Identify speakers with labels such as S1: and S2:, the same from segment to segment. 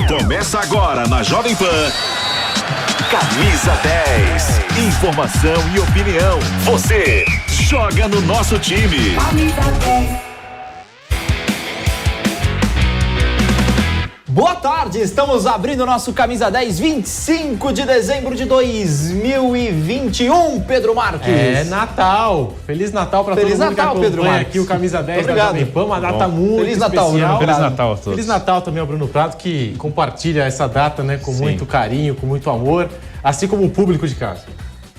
S1: Começa agora na Jovem Pan. Camisa 10. Informação e opinião. Você joga no nosso time. Camisa 10.
S2: Boa tarde, estamos abrindo o nosso Camisa 10, 25 de dezembro de 2021, Pedro Marques.
S3: É Natal. Feliz Natal para todo mundo
S2: Natal,
S3: que
S2: Pedro Marques.
S3: Aqui o Camisa 10
S2: da
S3: Jovem Pan, uma data muito
S2: Feliz Natal,
S3: especial.
S2: Feliz
S4: Natal a todos.
S3: Feliz Natal também ao Bruno Prado, que compartilha essa data, né, com muito carinho, com muito amor, assim como o público de casa.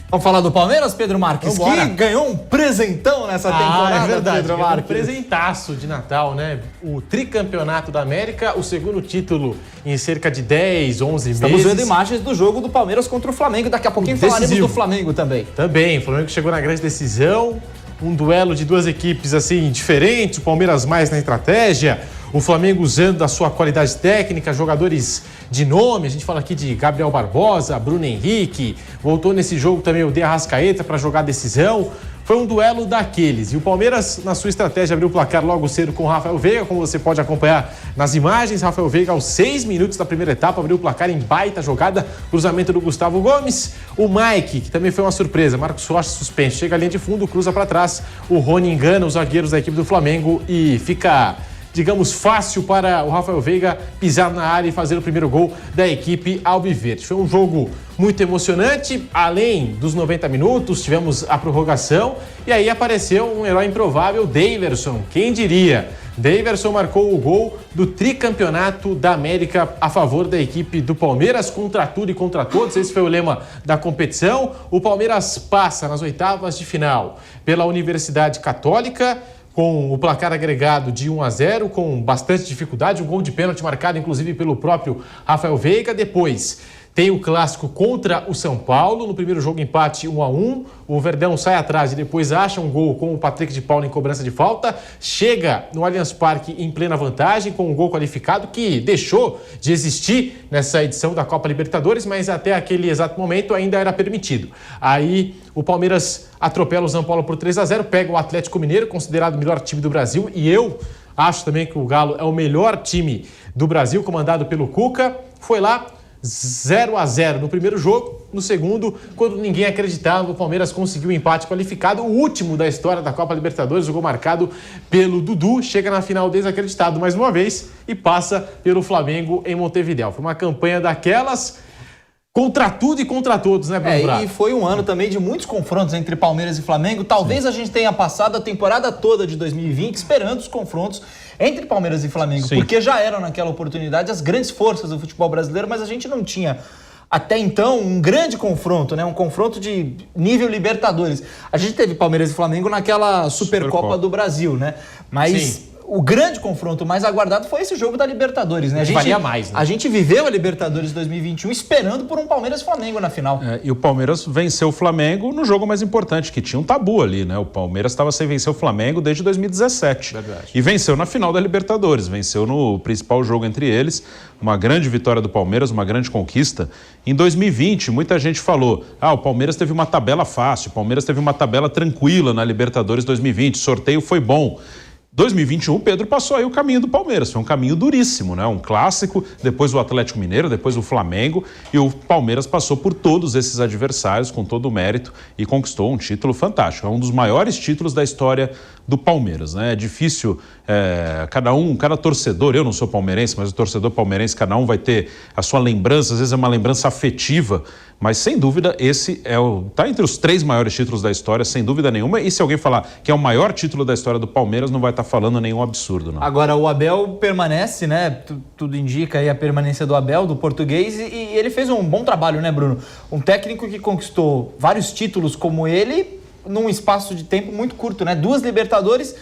S2: Vamos falar do Palmeiras, Pedro Marques,
S3: Vambora.
S2: que ganhou um presentão nessa temporada,
S3: é verdade,
S2: Pedro
S3: um
S2: Marques.
S3: presentaço de Natal, né? O tricampeonato da América, o segundo título em cerca de 10, 11 meses.
S2: Estamos vendo imagens do jogo do Palmeiras contra o Flamengo, daqui a pouquinho falaremos do Flamengo também.
S3: Também, o Flamengo chegou na grande decisão, um duelo de duas equipes assim diferentes, o Palmeiras mais na estratégia, o Flamengo usando a sua qualidade técnica, jogadores de nome, a gente fala aqui de Gabriel Barbosa, Bruno Henrique, voltou nesse jogo também o De Arrascaeta para jogar a decisão. Foi um duelo daqueles. E o Palmeiras, na sua estratégia, abriu o placar logo cedo com o Rafael Veiga, como você pode acompanhar nas imagens. Rafael Veiga, aos 6 minutos da primeira etapa, abriu o placar em baita jogada, cruzamento do Gustavo Gomes. O Mike, que também foi uma surpresa, Marcos Rocha suspenso, chega à linha de fundo, cruza para trás. O Rony engana os zagueiros da equipe do Flamengo e fica, digamos, fácil para o Rafael Veiga pisar na área e fazer o primeiro gol da equipe alviverde. Foi um jogo muito emocionante, além dos 90 minutos, tivemos a prorrogação e aí apareceu um herói improvável, Daverson, quem diria? Daverson marcou o gol do tricampeonato da América a favor da equipe do Palmeiras, contra tudo e contra todos, esse foi o lema da competição. O Palmeiras passa nas oitavas de final pela Universidade Católica, com o placar agregado de 1-0, com bastante dificuldade, um gol de pênalti marcado inclusive pelo próprio Rafael Veiga. Depois tem o clássico contra o São Paulo, no primeiro jogo empate 1-1, o Verdão sai atrás e depois acha um gol com o Patrick de Paula em cobrança de falta, chega no Allianz Parque em plena vantagem com um gol qualificado que deixou de existir nessa edição da Copa Libertadores, mas até aquele exato momento ainda era permitido. Aí o Palmeiras atropela o São Paulo por 3-0, pega o Atlético Mineiro, considerado o melhor time do Brasil, e eu acho também que o Galo é o melhor time do Brasil, comandado pelo Cuca. Foi lá 0-0 no primeiro jogo, no segundo, quando ninguém acreditava, o Palmeiras conseguiu um empate qualificado, o último da história da Copa Libertadores, o gol marcado pelo Dudu, chega na final desacreditado mais uma vez e passa pelo Flamengo em Montevidéu. Foi uma campanha daquelas contra tudo e contra todos, né, Bruno Prado?
S2: E foi um ano também de muitos confrontos entre Palmeiras e Flamengo. Talvez a gente tenha passado a temporada toda de 2020 esperando os confrontos entre Palmeiras e Flamengo, porque já eram naquela oportunidade as grandes forças do futebol brasileiro, mas a gente não tinha até então um grande confronto, né? Um confronto de nível Libertadores. A gente teve Palmeiras e Flamengo naquela Supercopa do Brasil, né? Mas o grande confronto mais aguardado foi esse jogo da Libertadores, né?
S3: Valia mais, né?
S2: A gente viveu a Libertadores 2021 esperando por um Palmeiras e Flamengo na final.
S4: E o Palmeiras venceu o Flamengo no jogo mais importante, que tinha um tabu ali, né? O Palmeiras estava sem vencer o Flamengo desde 2017.
S3: Verdade.
S4: E venceu na final da Libertadores, venceu no principal jogo entre eles. Uma grande vitória do Palmeiras, uma grande conquista. Em 2020, muita gente falou, o Palmeiras teve uma tabela fácil, o Palmeiras teve uma tabela tranquila na Libertadores 2020, o sorteio foi bom. 2021, Pedro passou aí o caminho do Palmeiras, foi um caminho duríssimo, né? Um clássico, depois o Atlético Mineiro, depois o Flamengo, e o Palmeiras passou por todos esses adversários com todo o mérito e conquistou um título fantástico. É um dos maiores títulos da história do Palmeiras, né? É difícil, cada torcedor, eu não sou palmeirense, mas o torcedor palmeirense, cada um vai ter a sua lembrança, às vezes é uma lembrança afetiva, mas sem dúvida esse tá entre os 3 maiores títulos da história, sem dúvida nenhuma, e se alguém falar que é o maior título da história do Palmeiras, não vai estar falando nenhum absurdo, não.
S2: Agora, o Abel permanece, né? Tudo indica aí a permanência do Abel, do português, e ele fez um bom trabalho, né, Bruno? Um técnico que conquistou vários títulos como ele num espaço de tempo muito curto, né? 2 Libertadores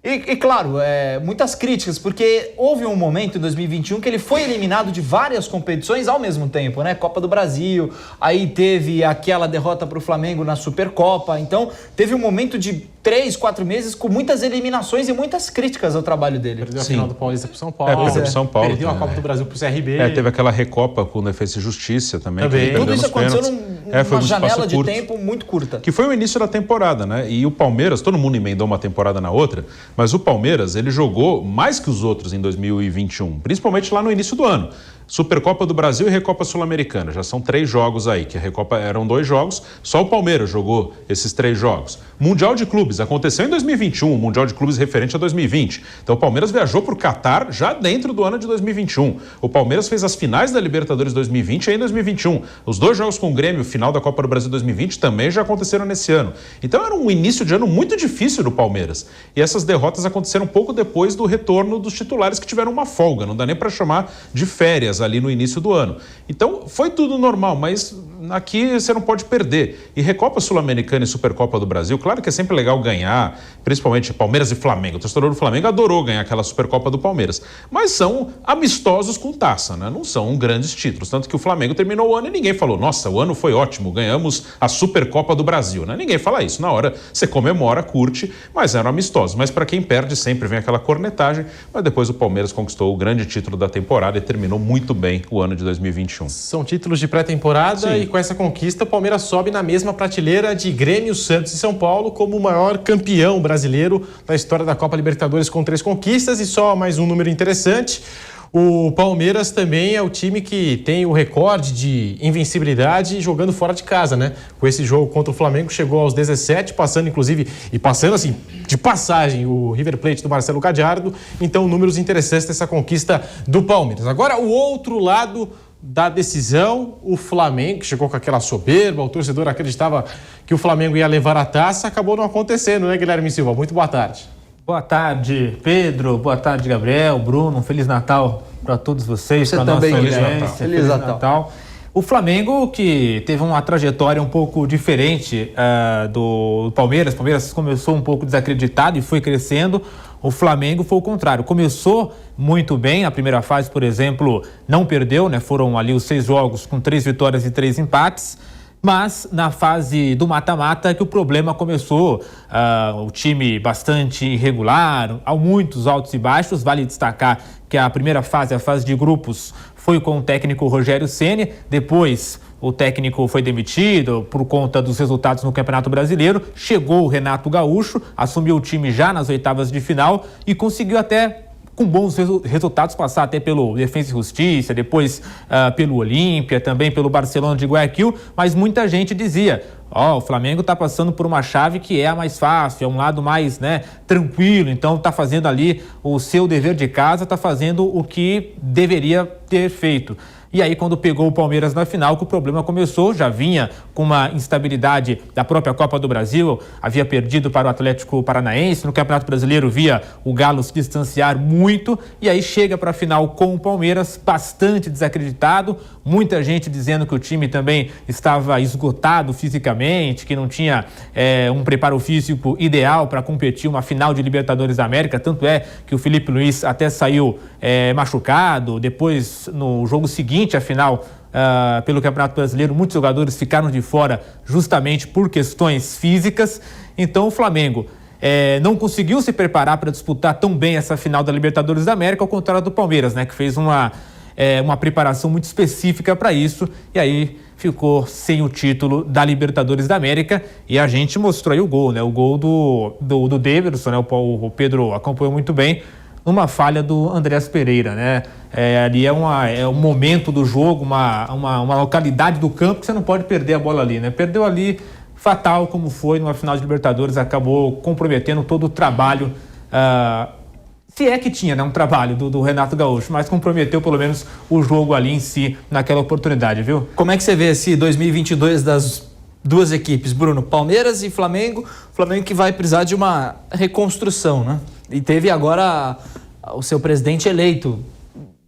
S2: e claro, muitas críticas, porque houve um momento em 2021 que ele foi eliminado de várias competições ao mesmo tempo, né? Copa do Brasil, aí teve aquela derrota para o Flamengo na Supercopa, então teve um momento de 3, 4 meses com muitas eliminações e muitas críticas ao trabalho dele.
S3: Perdeu a final do Paulista pro São Paulo.
S4: Perdeu pro São Paulo.
S3: Perdeu a Copa do Brasil pro CRB.
S4: Teve aquela recopa com Defesa e Justiça também.
S2: Tudo isso aconteceu numa janela de tempo muito curta.
S4: Que foi o início da temporada, né? E o Palmeiras, todo mundo emendou uma temporada na outra, mas o Palmeiras, ele jogou mais que os outros em 2021, principalmente lá no início do ano. Supercopa do Brasil e Recopa Sul-Americana. Já são 3 jogos aí, que a Recopa eram 2 jogos, só o Palmeiras jogou esses 3 jogos. Mundial de Clubes, aconteceu em 2021, o Mundial de Clubes referente a 2020. Então o Palmeiras viajou para o Catar já dentro do ano de 2021. O Palmeiras fez as finais da Libertadores 2020 em 2021. Os 2 jogos com o Grêmio, final da Copa do Brasil 2020, também já aconteceram nesse ano. Então era um início de ano muito difícil do Palmeiras. E essas derrotas aconteceram pouco depois do retorno dos titulares que tiveram uma folga. Não dá nem para chamar de férias ali no início do ano. Então foi tudo normal, mas aqui você não pode perder. E Recopa Sul-Americana e Supercopa do Brasil, claro que é sempre legal ganhar, principalmente Palmeiras e Flamengo. O torcedor do Flamengo adorou ganhar aquela Supercopa do Palmeiras. Mas são amistosos com taça, né? Não são grandes títulos. Tanto que o Flamengo terminou o ano e ninguém falou, nossa, o ano foi ótimo, ganhamos a Supercopa do Brasil, né? Ninguém fala isso. Na hora você comemora, curte, mas eram amistosos. Mas para quem perde sempre vem aquela cornetagem. Mas depois o Palmeiras conquistou o grande título da temporada e terminou muito bem o ano de 2021.
S3: São títulos de pré-temporada e com essa conquista o Palmeiras sobe na mesma prateleira de Grêmio, Santos e São Paulo como o maior campeão brasileiro da história da Copa Libertadores com 3 conquistas. E só mais um número interessante, o Palmeiras também é o time que tem o recorde de invencibilidade jogando fora de casa, né? Com esse jogo contra o Flamengo chegou aos 17, passando assim, de passagem o River Plate do Marcelo Gallardo. Então números interessantes dessa conquista do Palmeiras. Agora o outro lado da decisão, o Flamengo, que chegou com aquela soberba, o torcedor acreditava que o Flamengo ia levar a taça, acabou não acontecendo, né, Guilherme Silva? Muito boa tarde.
S5: Boa tarde, Pedro. Boa tarde, Gabriel, Bruno. Um Feliz Natal para todos vocês.
S2: Você também,
S5: Guilherme. Feliz Natal. O Flamengo, que teve uma trajetória um pouco diferente do Palmeiras. O Palmeiras começou um pouco desacreditado e foi crescendo. O Flamengo foi o contrário. Começou muito bem. A primeira fase, por exemplo, não perdeu, né? Foram ali os 6 jogos com 3 vitórias e 3 empates. Mas na fase do mata-mata que o problema começou, o time bastante irregular, há muitos altos e baixos. Vale destacar que a primeira fase, a fase de grupos, foi com o técnico Rogério Ceni. Depois o técnico foi demitido por conta dos resultados no Campeonato Brasileiro. Chegou o Renato Gaúcho, assumiu o time já nas oitavas de final e conseguiu até, com bons resultados, passar até pelo Defensa e Justiça, depois pelo Olímpia, também pelo Barcelona de Guayaquil, mas muita gente dizia, o Flamengo está passando por uma chave que é a mais fácil, é um lado mais, né, tranquilo, então está fazendo ali o seu dever de casa, está fazendo o que deveria ter feito. E aí, quando pegou o Palmeiras na final, que o problema começou, já vinha com uma instabilidade da própria Copa do Brasil, havia perdido para o Atlético Paranaense, no Campeonato Brasileiro via o Galo se distanciar muito, e aí chega para a final com o Palmeiras bastante desacreditado, muita gente dizendo que o time também estava esgotado fisicamente, que não tinha um preparo físico ideal para competir uma final de Libertadores da América, tanto é que o Felipe Luiz até saiu machucado, depois no jogo seguinte, afinal, pelo Campeonato Brasileiro, muitos jogadores ficaram de fora justamente por questões físicas. Então o Flamengo não conseguiu se preparar para disputar tão bem essa final da Libertadores da América, ao contrário do Palmeiras, né, que fez uma preparação muito específica para isso, e aí ficou sem o título da Libertadores da América. E a gente mostrou aí o gol, né, o gol do Davidson, né, o Pedro acompanhou muito bem, numa falha do Andrés Pereira, né? Ali é um momento do jogo, uma localidade do campo que você não pode perder a bola ali, né? Perdeu ali, fatal como foi numa final de Libertadores, acabou comprometendo todo o trabalho, se é que tinha, né, um trabalho do Renato Gaúcho, mas comprometeu pelo menos o jogo ali em si, naquela oportunidade, viu?
S2: Como é que você vê esse 2022 das duas equipes, Bruno? Palmeiras e Flamengo. Flamengo que vai precisar de uma reconstrução, né? E teve agora o seu presidente eleito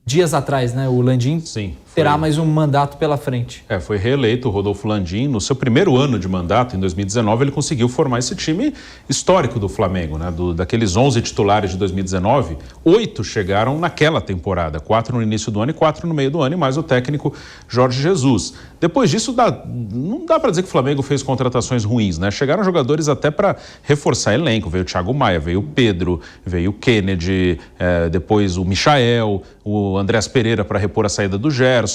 S2: dias atrás, né? O Landim.
S4: Sim.
S2: Terá mais um mandato pela frente.
S4: Foi reeleito o Rodolfo Landim. No seu primeiro ano de mandato, em 2019, ele conseguiu formar esse time histórico do Flamengo, né? Daqueles 11 titulares de 2019, 8 chegaram naquela temporada, 4 no início do ano e 4 no meio do ano, e mais o técnico Jorge Jesus. Depois disso, não dá para dizer que o Flamengo fez contratações ruins, né? Chegaram jogadores até para reforçar elenco. Veio o Thiago Maia, veio o Pedro, veio o Kennedy, depois o Michael, o Andrés Pereira para repor a saída do Gerson.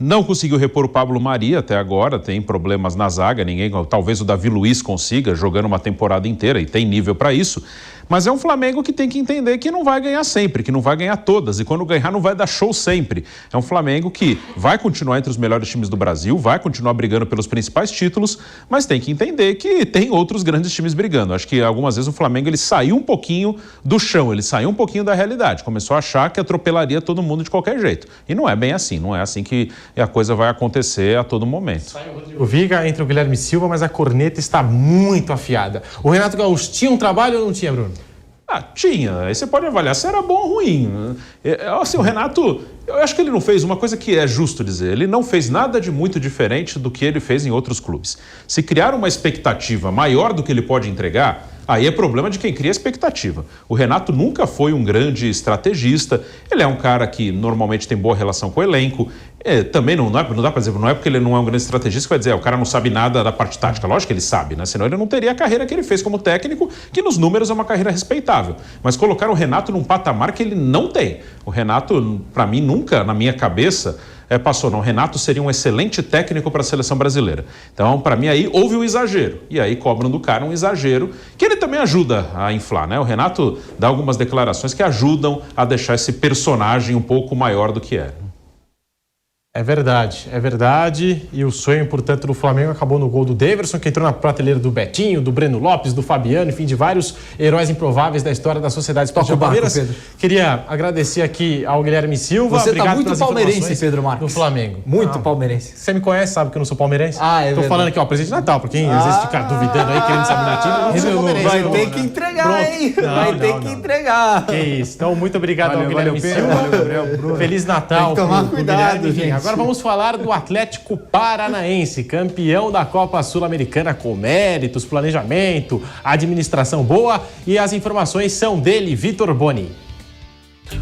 S4: Não conseguiu repor o Pablo Maria até agora, tem problemas na zaga, talvez o Davi Luiz consiga, jogando uma temporada inteira e tem nível para isso. Mas é um Flamengo que tem que entender que não vai ganhar sempre, que não vai ganhar todas, e quando ganhar não vai dar show sempre. É um Flamengo que vai continuar entre os melhores times do Brasil, vai continuar brigando pelos principais títulos, mas tem que entender que tem outros grandes times brigando. Acho que algumas vezes o Flamengo ele saiu um pouquinho do chão, ele saiu um pouquinho da realidade, começou a achar que atropelaria todo mundo de qualquer jeito. E não é bem assim, não é assim que a coisa vai acontecer a todo momento.
S3: Sai o Rodrigo Viga, entra o Guilherme Silva, mas a corneta está muito afiada. O Renato Gaúcho tinha um trabalho ou não tinha, Bruno?
S4: Tinha. Aí você pode avaliar se era bom ou ruim. Assim, o Renato, eu acho que ele não fez uma coisa que é justo dizer. Ele não fez nada de muito diferente do que ele fez em outros clubes. Se criar uma expectativa maior do que ele pode entregar, aí é problema de quem cria expectativa. O Renato nunca foi um grande estrategista. Ele é um cara que normalmente tem boa relação com o elenco. Também não dá para dizer, não é porque ele não é um grande estrategista que vai dizer, o cara não sabe nada da parte tática. Lógico que ele sabe, né? Senão ele não teria a carreira que ele fez como técnico, que nos números é uma carreira respeitável. Mas colocar o Renato num patamar que ele não tem. O Renato, para mim, nunca, na minha cabeça, passou, não. O Renato seria um excelente técnico para a seleção brasileira. Então, para mim, aí houve um exagero. E aí cobram do cara um exagero que ele também ajuda a inflar, né? O Renato dá algumas declarações que ajudam a deixar esse personagem um pouco maior do que é.
S3: É verdade. E o sonho, portanto, do Flamengo acabou no gol do Daverson, que entrou na prateleira do Betinho, do Breno Lopes, do Fabiano, enfim, de vários heróis improváveis da história da Sociedade Esportiva Palmeiras. Queria agradecer aqui ao Guilherme Silva.
S2: Você
S3: Obrigado
S2: tá muito palmeirense, Pedro Marques.
S3: Do Flamengo.
S2: Muito palmeirense.
S3: Você me conhece, sabe que eu não sou palmeirense?
S2: Tô
S3: falando aqui, presente de Natal, pra quem às vezes fica duvidando aí, querendo saber na time, eu não sou palmeirense.
S2: Vai ter que entregar, hein? Vai ter que entregar.
S3: Que isso. Então, muito obrigado ao Guilherme Silva.
S5: Valeu, Gabriel, Bruno.
S3: Feliz Natal.
S2: Tem que tomar cuidado, gente.
S3: Agora vamos falar do Atlético Paranaense, campeão da Copa Sul-Americana com méritos, planejamento, administração boa, e as informações são dele, Vitor Boni.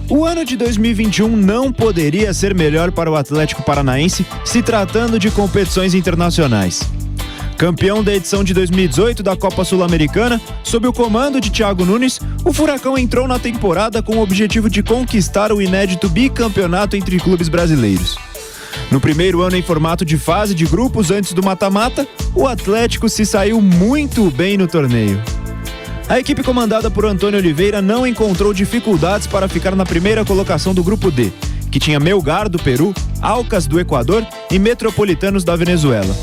S6: O ano de 2021 não poderia ser melhor para o Atlético Paranaense, se tratando de competições internacionais. Campeão da edição de 2018 da Copa Sul-Americana, sob o comando de Thiago Nunes, o Furacão entrou na temporada com o objetivo de conquistar o inédito bicampeonato entre clubes brasileiros. No primeiro ano em formato de fase de grupos antes do mata-mata, o Atlético se saiu muito bem no torneio. A equipe comandada por Antônio Oliveira não encontrou dificuldades para ficar na primeira colocação do grupo D, que tinha Melgar do Peru, Alcas do Equador e Metropolitanos da Venezuela.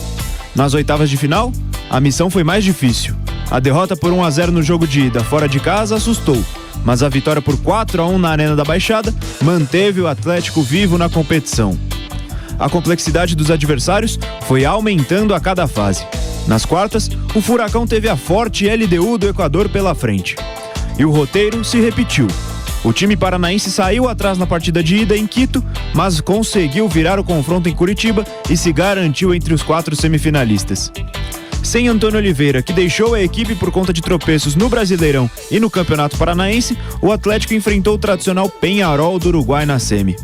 S6: Nas oitavas de final, a missão foi mais difícil. A derrota por 1-0 no jogo de ida fora de casa assustou, mas a vitória por 4-1 na Arena da Baixada manteve o Atlético vivo na competição. A complexidade dos adversários foi aumentando a cada fase. Nas quartas, o Furacão teve a forte LDU do Equador pela frente. E o roteiro se repetiu. O time paranaense saiu atrás na partida de ida em Quito, mas conseguiu virar o confronto em Curitiba e se garantiu entre os 4 semifinalistas. Sem Antônio Oliveira, que deixou a equipe por conta de tropeços no Brasileirão e no Campeonato Paranaense, o Atlético enfrentou o tradicional Peñarol do Uruguai na semi.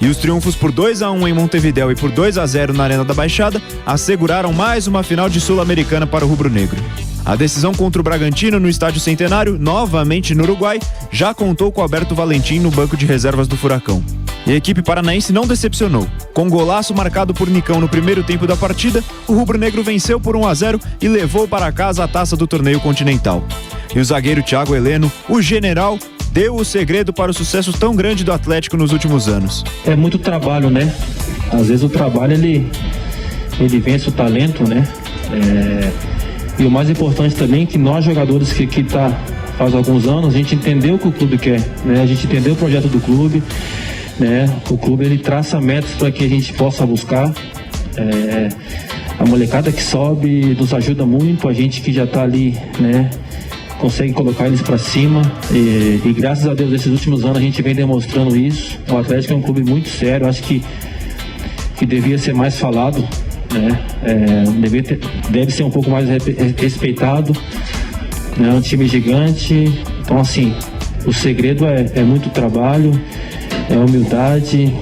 S6: E os triunfos por 2-1 em Montevidéu e por 2-0 na Arena da Baixada asseguraram mais uma final de Sul-Americana para o rubro-negro. A decisão contra o Bragantino no Estádio Centenário, novamente no Uruguai, já contou com Alberto Valentim no banco de reservas do Furacão. E a equipe paranaense não decepcionou. Com golaço marcado por Nicão no primeiro tempo da partida, o rubro-negro venceu por 1-0 e levou para casa a taça do torneio continental. E o zagueiro Thiago Heleno, o general, deu o segredo para o sucesso tão grande do Atlético nos últimos anos.
S7: É muito trabalho, né? Às vezes o trabalho, ele vence o talento, né? E o mais importante também é que nós, jogadores que faz alguns anos, a gente entendeu o que o clube quer, né? A gente entendeu o projeto do clube, né? O clube, ele traça metas para que a gente possa buscar. A molecada que sobe nos ajuda muito, a gente que já está ali, né? Consegue colocar eles para cima e graças a Deus nesses últimos anos a gente vem demonstrando isso. O Atlético é um clube muito sério, acho que devia ser mais falado, né? Deve ser um pouco mais respeitado, né? É um time gigante, então assim, o segredo é muito trabalho, é humildade,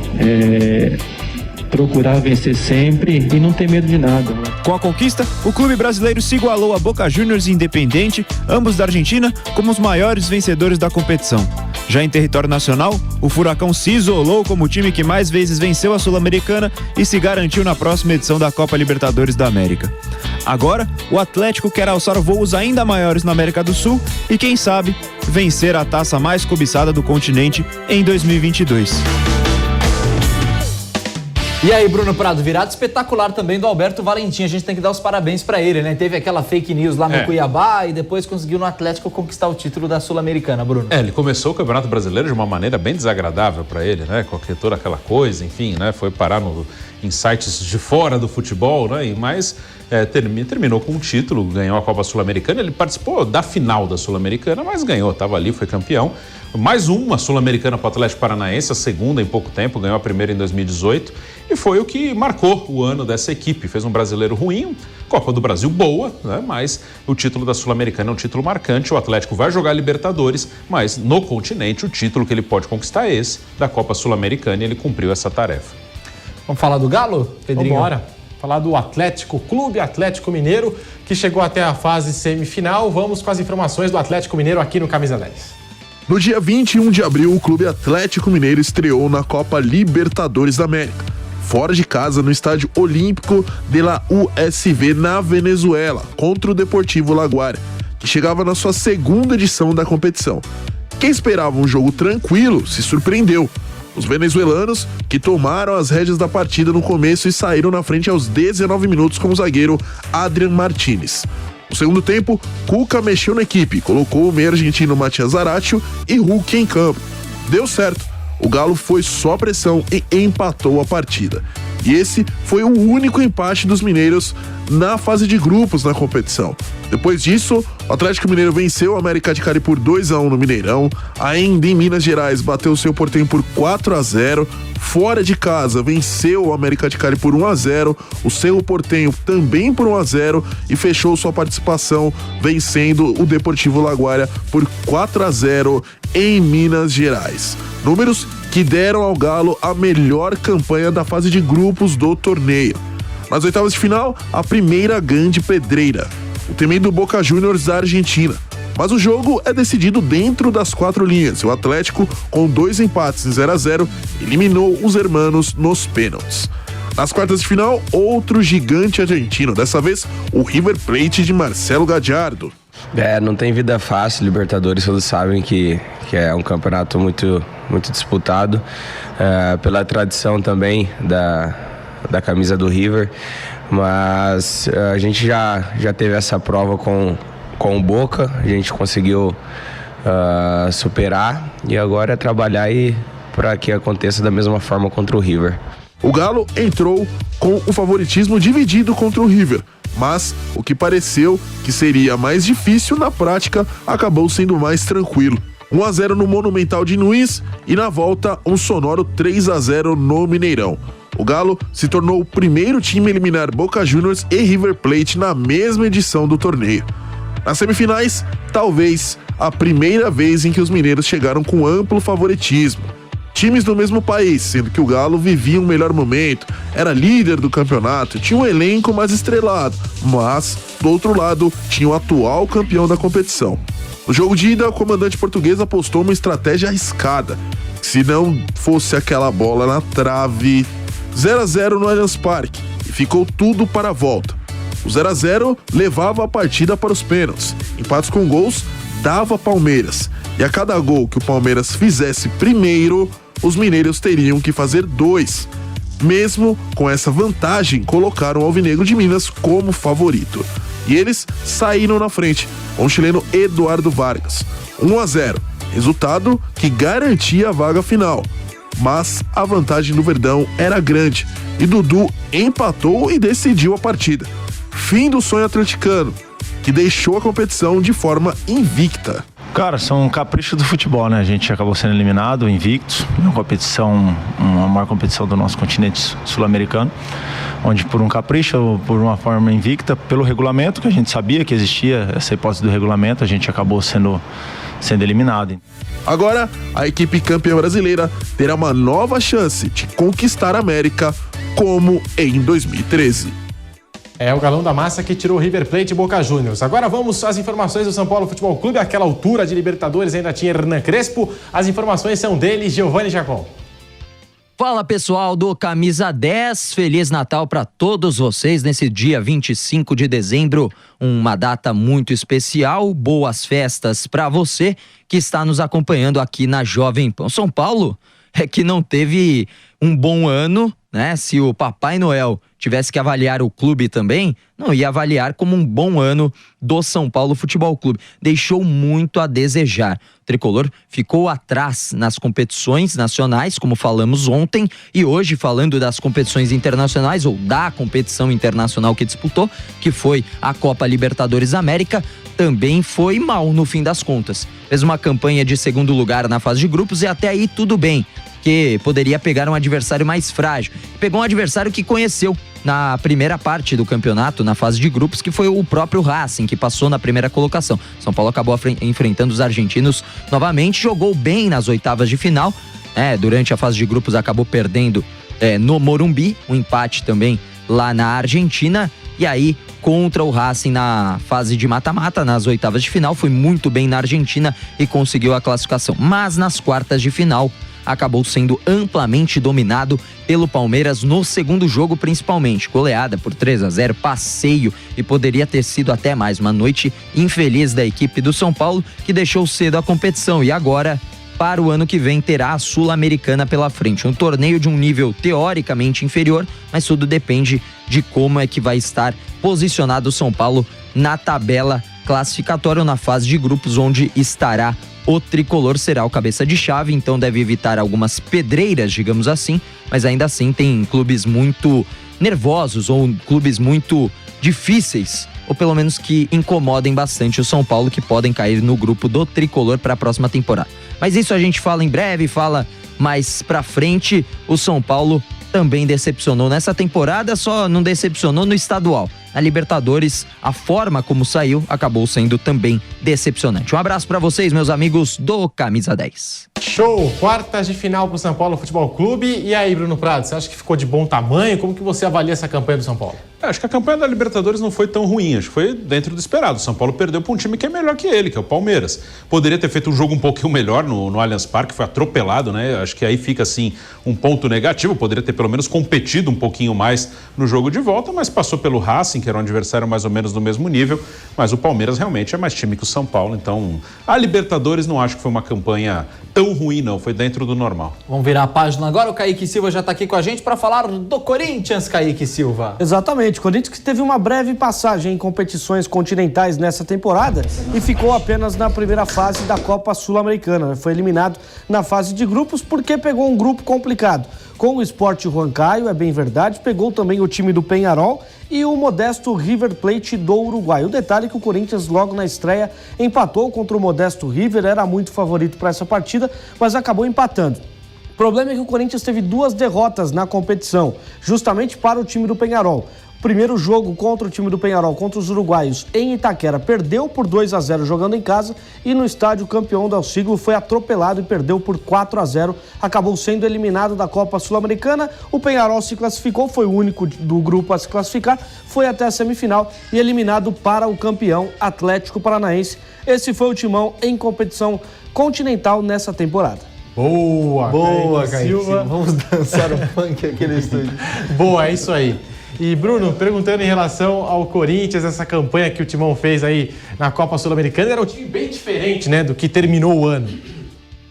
S7: procurar vencer sempre e não ter medo de nada.
S6: Com a conquista, o clube brasileiro se igualou a Boca Juniors e Independiente, ambos da Argentina, como os maiores vencedores da competição. Já em território nacional, o Furacão se isolou como o time que mais vezes venceu a Sul-Americana e se garantiu na próxima edição da Copa Libertadores da América. Agora, o Atlético quer alçar voos ainda maiores na América do Sul e, quem sabe, vencer a taça mais cobiçada do continente em 2022.
S2: E aí, Bruno Prado, virada espetacular também do Alberto Valentim. A gente tem que dar os parabéns pra ele, né? Teve aquela fake news lá no Cuiabá e depois conseguiu no Atlético conquistar o título da Sul-Americana, Bruno.
S4: Ele começou o Campeonato Brasileiro de uma maneira bem desagradável pra ele, né? Toda aquela coisa, enfim, né? Foi parar em sites de fora do futebol, né? Mas terminou com um título, ganhou a Copa Sul-Americana. Ele participou da final da Sul-Americana, mas ganhou, estava ali, foi campeão. Mais uma Sul-Americana para o Atlético Paranaense, a segunda em pouco tempo, ganhou a primeira em 2018 e foi o que marcou o ano dessa equipe. Fez um brasileiro ruim, Copa do Brasil boa, né? Mas o título da Sul-Americana é um título marcante. O Atlético vai jogar Libertadores, mas no continente o título que ele pode conquistar é esse da Copa Sul-Americana e ele cumpriu essa tarefa.
S2: Vamos falar do Galo, Pedrinho?
S3: Vamos embora. Falar do Atlético, Clube Atlético Mineiro, que chegou até a fase semifinal. Vamos com as informações do Atlético Mineiro aqui no Camisa 10.
S8: No dia 21 de abril, o Clube Atlético Mineiro estreou na Copa Libertadores da América, fora de casa no Estádio Olímpico de la USV na Venezuela, contra o Deportivo Laguaira, que chegava na sua segunda edição da competição. Quem esperava um jogo tranquilo se surpreendeu. Os venezuelanos, que tomaram as rédeas da partida no começo e saíram na frente aos 19 minutos com o zagueiro Adrian Martínez. No segundo tempo, Cuca mexeu na equipe, colocou o meio argentino Matias Zaratio e Hulk em campo. Deu certo, o Galo foi só pressão e empatou a partida. E esse foi o único empate dos mineiros na fase de grupos na competição. Depois disso, o Atlético Mineiro venceu o América de Cali por 2-1 no Mineirão. Ainda em Minas Gerais, bateu o seu Portenho por 4-0. Fora de casa, venceu o América de Cali por 1-0. O Cerro Porteño também por 1-0 e fechou sua participação vencendo o Deportivo Laguaira por 4-0 em Minas Gerais. Números que deram ao Galo a melhor campanha da fase de grupos do torneio. Nas oitavas de final, a primeira grande pedreira, o temido Boca Juniors da Argentina. Mas o jogo é decidido dentro das 4 linhas. O Atlético, com 2 empates em 0-0, eliminou os hermanos nos pênaltis. Nas quartas de final, outro gigante argentino, dessa vez o River Plate de Marcelo Gallardo.
S9: Não tem vida fácil, Libertadores todos sabem que é um campeonato muito, muito disputado, pela tradição também da camisa do River, mas a gente já teve essa prova com o Boca, a gente conseguiu superar e agora é trabalhar para que aconteça da mesma forma contra o River.
S8: O Galo entrou com o favoritismo dividido contra o River, mas o que pareceu que seria mais difícil na prática acabou sendo mais tranquilo. 1-0 no Monumental de Nunes e na volta um sonoro 3-0 no Mineirão. O Galo se tornou o primeiro time a eliminar Boca Juniors e River Plate na mesma edição do torneio. Nas semifinais, talvez a primeira vez em que os mineiros chegaram com amplo favoritismo. Times do mesmo país, sendo que o Galo vivia um melhor momento, era líder do campeonato, tinha um elenco mais estrelado, mas, do outro lado, tinha o atual campeão da competição. No jogo de ida, o comandante português apostou uma estratégia arriscada. Se não fosse aquela bola na trave, 0-0 no Allianz Parque, e ficou tudo para a volta. O 0-0 levava a partida para os pênaltis. Empates com gols dava Palmeiras. E a cada gol que o Palmeiras fizesse primeiro, os mineiros teriam que fazer 2. Mesmo com essa vantagem, colocaram o Alvinegro de Minas como favorito. E eles saíram na frente, com o chileno Eduardo Vargas. 1-0, resultado que garantia a vaga final. Mas a vantagem do Verdão era grande e Dudu empatou e decidiu a partida. Fim do sonho atleticano, que deixou a competição de forma invicta.
S10: Cara, são caprichos do futebol, né? A gente acabou sendo eliminado, invictos, uma competição, uma maior competição do nosso continente sul-americano, onde por um capricho, por uma forma invicta, pelo regulamento, que a gente sabia que existia essa hipótese do regulamento, a gente acabou sendo eliminado.
S8: Agora, a equipe campeã brasileira terá uma nova chance de conquistar a América, como em 2013.
S3: É o galão da massa que tirou o River Plate e Boca Juniors. Agora vamos às informações do São Paulo Futebol Clube. Àquela altura de Libertadores ainda tinha Hernan Crespo. As informações são dele, Giovanni Jacom.
S11: Fala pessoal do Camisa 10, Feliz Natal para todos vocês nesse dia 25 de dezembro, uma data muito especial, boas festas para você que está nos acompanhando aqui na Jovem Pan. São Paulo é que não teve um bom ano, né? Se o Papai Noel tivesse que avaliar o clube também, não ia avaliar como um bom ano do São Paulo Futebol Clube. Deixou muito a desejar. O tricolor ficou atrás nas competições nacionais, como falamos ontem, e hoje falando das competições internacionais, ou da competição internacional que disputou, que foi a Copa Libertadores América, também foi mal no fim das contas. Fez uma campanha de segundo lugar na fase de grupos e até aí tudo bem, que poderia pegar um adversário mais frágil. Pegou um adversário que conheceu na primeira parte do campeonato, na fase de grupos, que foi o próprio Racing, que passou na primeira colocação. São Paulo acabou enfrentando os argentinos novamente, jogou bem nas oitavas de final, durante a fase de grupos acabou perdendo no Morumbi, um empate também lá na Argentina, e aí contra o Racing na fase de mata-mata, nas oitavas de final, foi muito bem na Argentina e conseguiu a classificação. Mas nas quartas de final, acabou sendo amplamente dominado pelo Palmeiras no segundo jogo, principalmente. Goleada por 3-0, passeio, e poderia ter sido até mais. Uma noite infeliz da equipe do São Paulo, que deixou cedo a competição. E agora, para o ano que vem, terá a Sul-Americana pela frente. Um torneio de um nível teoricamente inferior, mas tudo depende de como é que vai estar posicionado o São Paulo na tabela classificatória, na fase de grupos, onde estará o tricolor. Será o cabeça de chave, então deve evitar algumas pedreiras, digamos assim, mas ainda assim tem clubes muito nervosos ou clubes muito difíceis, ou pelo menos que incomodem bastante o São Paulo, que podem cair no grupo do tricolor para a próxima temporada. Mas isso a gente fala em breve, fala mais pra frente. O São Paulo também decepcionou nessa temporada, só não decepcionou no estadual. Na Libertadores, a forma como saiu acabou sendo também decepcionante. Um abraço pra vocês, meus amigos do Camisa 10.
S3: Show! Quartas de final pro São Paulo Futebol Clube. E aí, Bruno Prado, você acha que ficou de bom tamanho? Como que você avalia essa campanha do São Paulo?
S4: Acho que a campanha da Libertadores não foi tão ruim, acho que foi dentro do esperado. O São Paulo perdeu para um time que é melhor que ele, que é o Palmeiras. Poderia ter feito um jogo um pouquinho melhor no Allianz Parque, foi atropelado, né? Acho que aí fica, assim, um ponto negativo. Poderia ter pelo menos competido um pouquinho mais no jogo de volta, mas passou pelo Racing, que era um adversário mais ou menos do mesmo nível. Mas o Palmeiras realmente é mais time que o São Paulo, então a Libertadores não acho que foi uma campanha tão ruim, não. Foi dentro do normal.
S2: Vamos virar a página agora. O Kaique Silva já está aqui com a gente para falar do Corinthians, Kaique Silva.
S12: Exatamente. O Corinthians que teve uma breve passagem em competições continentais nessa temporada e ficou apenas na primeira fase da Copa Sul-Americana. Foi eliminado na fase de grupos porque pegou um grupo complicado. Com o Sport Huancayo, é bem verdade, pegou também o time do Peñarol e o modesto River Plate do Uruguai. O detalhe é que o Corinthians logo na estreia empatou contra o modesto River, era muito favorito para essa partida, mas acabou empatando. O problema é que o Corinthians teve 2 derrotas na competição, justamente para o time do Peñarol. O primeiro jogo contra o time do Peñarol, contra os uruguaios, em Itaquera, perdeu por 2-0 jogando em casa, e no estádio campeão do siglo foi atropelado e perdeu por 4-0, acabou sendo eliminado da Copa Sul-Americana. O Peñarol se classificou, foi o único do grupo a se classificar, foi até a semifinal e eliminado para o campeão Atlético Paranaense. Esse foi o timão em competição continental nessa temporada.
S3: Boa,
S2: Kaique Silva. Vamos dançar o funk aqui no estúdio.
S3: Boa, é isso aí. E Bruno, perguntando em relação ao Corinthians, essa campanha que o Timão fez aí na Copa Sul-Americana, era um time bem diferente, né, do que terminou o ano.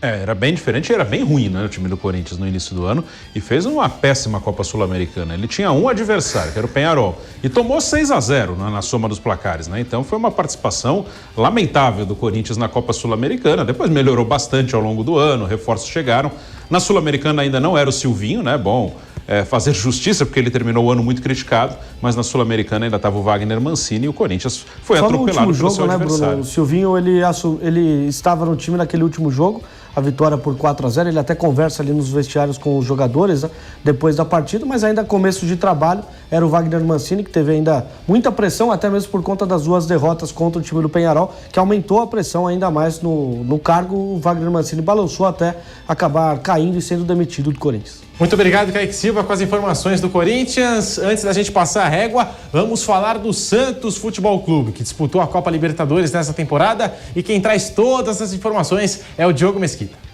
S4: Era bem diferente, era bem ruim, né, o time do Corinthians no início do ano, e fez uma péssima Copa Sul-Americana. Ele tinha um adversário, que era o Peñarol, e tomou 6-0 na soma dos placares, né? Então foi uma participação lamentável do Corinthians na Copa Sul-Americana. Depois melhorou bastante ao longo do ano, reforços chegaram. Na Sul-Americana ainda não era o Silvinho, né? Bom, fazer justiça, porque ele terminou o ano muito criticado, mas na Sul-Americana ainda estava o Wagner Mancini e o Corinthians foi atropelado pelo seu adversário.
S12: Bruno, o Silvinho, ele estava no time naquele último jogo, a vitória por 4-0, ele até conversa ali nos vestiários com os jogadores, né, depois da partida, mas ainda começo de trabalho, era o Wagner Mancini, que teve ainda muita pressão, até mesmo por conta das 2 derrotas contra o time do Peñarol, que aumentou a pressão ainda mais no cargo. O Wagner Mancini balançou até acabar caindo e sendo demitido do Corinthians.
S3: Muito obrigado, Kaique Silva, com as informações do Corinthians. Antes da gente passar a régua, vamos falar do Santos Futebol Clube, que disputou a Copa Libertadores nessa temporada. E quem traz todas as informações é o Diogo Mesquita.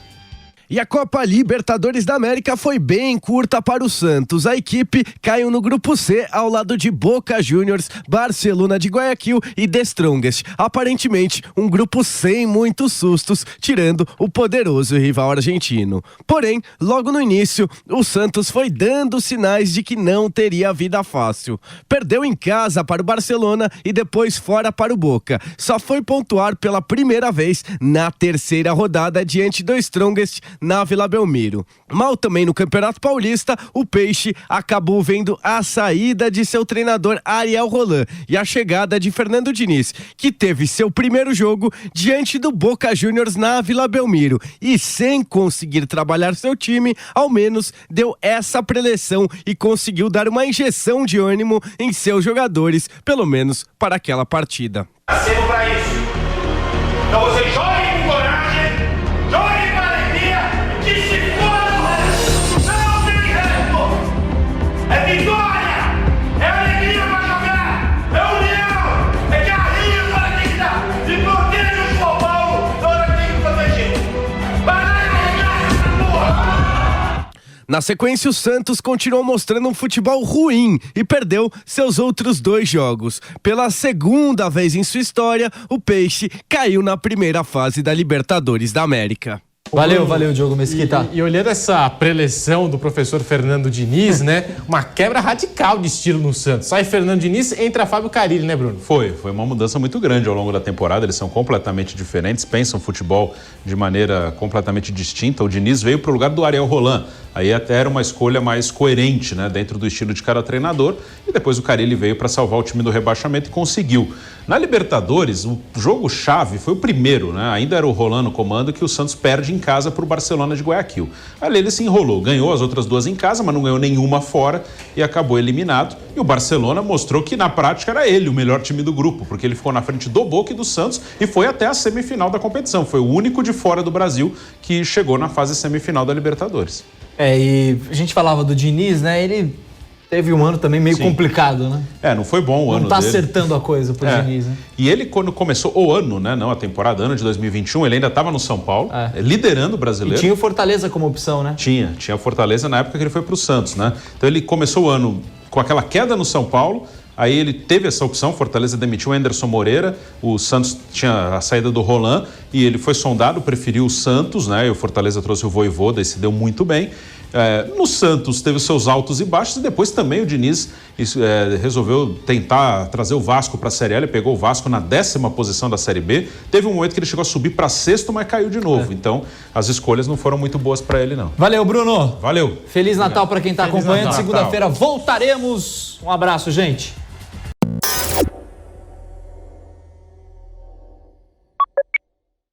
S13: E a Copa Libertadores da América foi bem curta para o Santos. A equipe caiu no grupo C ao lado de Boca Juniors, Barcelona de Guayaquil e The Strongest. Aparentemente, um grupo sem muitos sustos, tirando o poderoso rival argentino. Porém, logo no início, o Santos foi dando sinais de que não teria vida fácil. Perdeu em casa para o Barcelona e depois fora para o Boca. Só foi pontuar pela primeira vez na terceira rodada diante do Strongest na Vila Belmiro. Mal também no Campeonato Paulista, o Peixe acabou vendo a saída de seu treinador Ariel Roland e a chegada de Fernando Diniz, que teve seu primeiro jogo diante do Boca Juniors na Vila Belmiro e, sem conseguir trabalhar seu time, ao menos deu essa preleção e conseguiu dar uma injeção de ânimo em seus jogadores, pelo menos para aquela partida.
S14: Nascemos para isso. Então vocês joguem com coragem, joguem com alegria, que se for, não tem resto. É vitória, é alegria para jogar, é união, é carinho para quem está. Se proteja o São Paulo, agora tem que proteger. Vai lá e jogar essa porra.
S13: Na sequência, o Santos continuou mostrando um futebol ruim e perdeu seus outros 2 jogos. Pela segunda vez em sua história, o Peixe caiu na primeira fase da Libertadores da América.
S2: Valeu, Diogo Mesquita.
S3: E olhando essa preleção do professor Fernando Diniz, né? Uma quebra radical de estilo no Santos. Sai Fernando Diniz, entra Fábio Carille, né, Bruno?
S4: Foi uma mudança muito grande ao longo da temporada. Eles são completamente diferentes, pensam futebol de maneira completamente distinta. O Diniz veio para o lugar do Ariel Roland. Aí até era uma escolha mais coerente, né, dentro do estilo de cada treinador. E depois o Carille veio para salvar o time do rebaixamento e conseguiu. Na Libertadores, o jogo-chave foi o primeiro, né? Ainda era o Roland no comando, que o Santos perde em casa para o Barcelona de Guayaquil. Ali ele se enrolou, ganhou as outras 2 em casa, mas não ganhou nenhuma fora e acabou eliminado. E o Barcelona mostrou que na prática era ele o melhor time do grupo, porque ele ficou na frente do Boca e do Santos e foi até a semifinal da competição. Foi o único de fora do Brasil que chegou na fase semifinal da Libertadores.
S2: E a gente falava do Diniz, né? Ele teve um ano também meio complicado, né?
S4: Não foi bom o ano dele.
S2: Não tá acertando a coisa pro Diniz, né?
S4: E ele, quando começou o ano, né? Não a temporada, ano de 2021, ele ainda estava no São Paulo, liderando o Brasileiro.
S2: E tinha o Fortaleza como opção, né?
S4: Tinha o Fortaleza na época que ele foi pro Santos, né? Então ele começou o ano com aquela queda no São Paulo. Aí ele teve essa opção, Fortaleza demitiu o Anderson Moreira, o Santos tinha a saída do Roland e ele foi sondado, preferiu o Santos, né? E o Fortaleza trouxe o Vojvoda e se deu muito bem. No Santos teve os seus altos e baixos e depois também o Diniz resolveu tentar trazer o Vasco para a Série A. Ele pegou o Vasco na 10ª posição da Série B. Teve um momento que ele chegou a subir para 6º, mas caiu de novo. Então as escolhas não foram muito boas para ele, não.
S2: Valeu, Bruno.
S4: Valeu.
S2: Feliz Natal para quem está acompanhando. Segunda-feira voltaremos. Um abraço, gente.